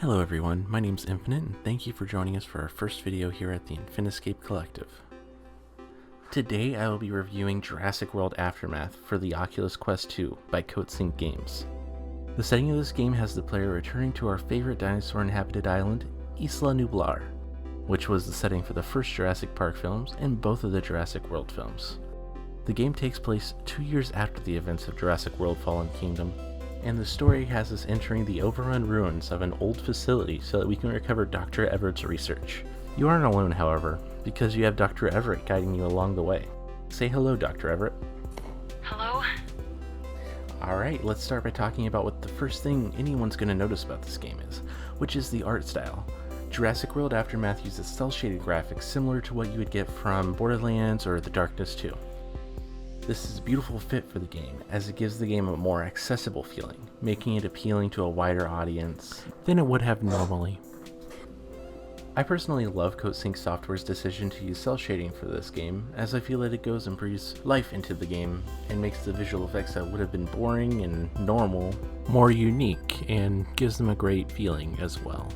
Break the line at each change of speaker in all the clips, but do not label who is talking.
Hello everyone, my name's Infinite and thank you for joining us for our first video here at the Infiniscape Collective. Today I will be reviewing Jurassic World Aftermath for the Oculus Quest 2 by Coatsink Games. The setting of this game has the player returning to our favorite dinosaur-inhabited island, Isla Nublar, which was the setting for the first Jurassic Park films and both of the Jurassic World films. The game takes place 2 years after the events of Jurassic World Fallen Kingdom, and the story has us entering the overrun ruins of an old facility so that we can recover Dr. Everett's research. You aren't alone, however, because you have Dr. Everett guiding you along the way. Say hello, Dr. Everett.
Hello?
Alright, let's start by talking about what the first thing anyone's going to notice about this game is, which is the art style. Jurassic World Aftermath uses cel-shaded graphics similar to what you would get from Borderlands or The Darkness 2. This is a beautiful fit for the game, as it gives the game a more accessible feeling, making it appealing to a wider audience than it would have normally. I personally love Coatsink Software's decision to use cel shading for this game, as I feel that it goes and breathes life into the game and makes the visual effects that would have been boring and normal more unique and gives them a great feeling as well.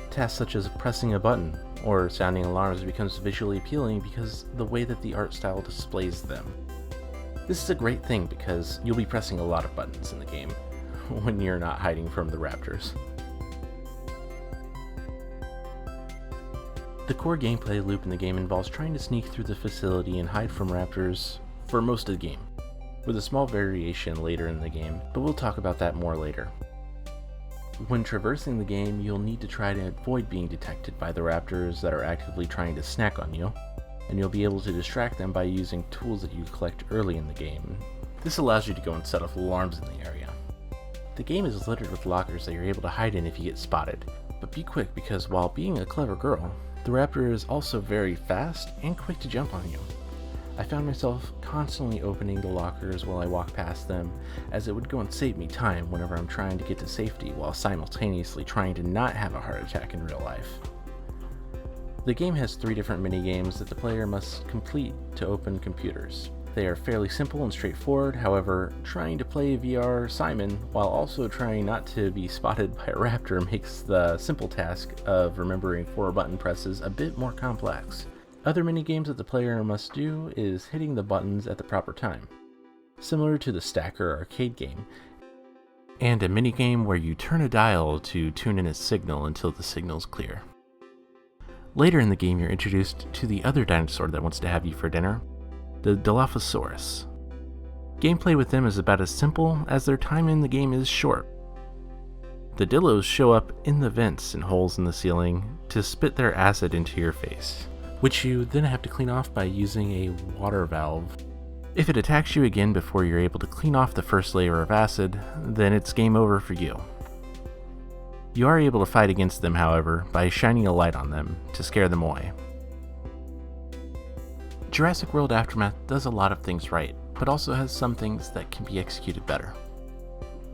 Tasks such as pressing a button or sounding alarms becomes visually appealing because the way that the art style displays them. This is a great thing because you'll be pressing a lot of buttons in the game when you're not hiding from the raptors. The core gameplay loop in the game involves trying to sneak through the facility and hide from raptors for most of the game, with a small variation later in the game, but we'll talk about that more later. When traversing the game, you'll need to try to avoid being detected by the raptors that are actively trying to snack on you, and you'll be able to distract them by using tools that you collect early in the game. This allows you to go and set off alarms in the area. The game is littered with lockers that you're able to hide in if you get spotted, but be quick because while being a clever girl, the raptor is also very fast and quick to jump on you. I found myself constantly opening the lockers while I walked past them, as it would go and save me time whenever I'm trying to get to safety while simultaneously trying to not have a heart attack in real life. The game has 3 different mini-games that the player must complete to open computers. They are fairly simple and straightforward, however, trying to play VR Simon while also trying not to be spotted by a raptor makes the simple task of remembering 4 button presses a bit more complex. Other mini-games that the player must do is hitting the buttons at the proper time, similar to the Stacker arcade game, and a mini-game where you turn a dial to tune in a signal until the signal's clear. Later in the game, you're introduced to the other dinosaur that wants to have you for dinner, the Dilophosaurus. Gameplay with them is about as simple as their time in the game is short. The Dillos show up in the vents and holes in the ceiling to spit their acid into your face, which you then have to clean off by using a water valve. If it attacks you again before you're able to clean off the first layer of acid, then it's game over for you. You are able to fight against them, however, by shining a light on them to scare them away. Jurassic World Aftermath does a lot of things right, but also has some things that can be executed better.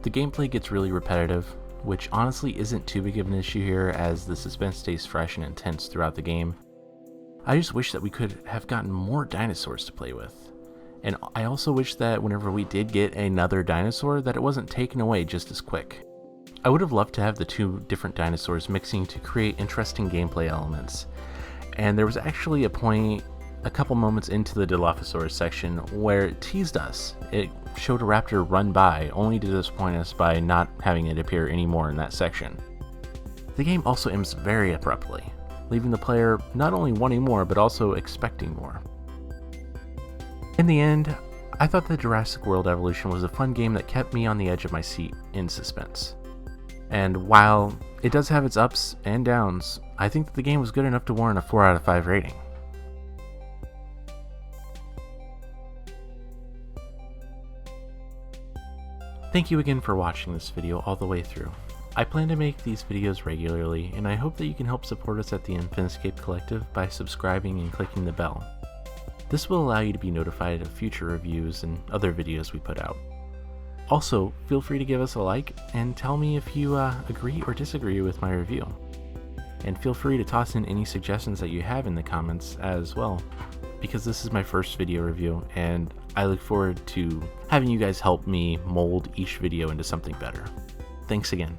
The gameplay gets really repetitive, which honestly isn't too big of an issue here as the suspense stays fresh and intense throughout the game. I just wish that we could have gotten more dinosaurs to play with. And I also wish that whenever we did get another dinosaur that it wasn't taken away just as quick. I would have loved to have the 2 different dinosaurs mixing to create interesting gameplay elements. And there was actually a point a couple moments into the Dilophosaurus section where it teased us. It showed a raptor run by, only to disappoint us by not having it appear anymore in that section. The game also ends very abruptly, leaving the player not only wanting more but also expecting more. In the end, I thought that Jurassic World Evolution was a fun game that kept me on the edge of my seat in suspense. And while it does have its ups and downs, I think that the game was good enough to warrant a 4 out of 5 rating. Thank you again for watching this video all the way through. I plan to make these videos regularly, and I hope that you can help support us at the Infiniscape Collective by subscribing and clicking the bell. This will allow you to be notified of future reviews and other videos we put out. Also, feel free to give us a like and tell me if you agree or disagree with my review. And feel free to toss in any suggestions that you have in the comments as well, because this is my first video review and I look forward to having you guys help me mold each video into something better. Thanks again.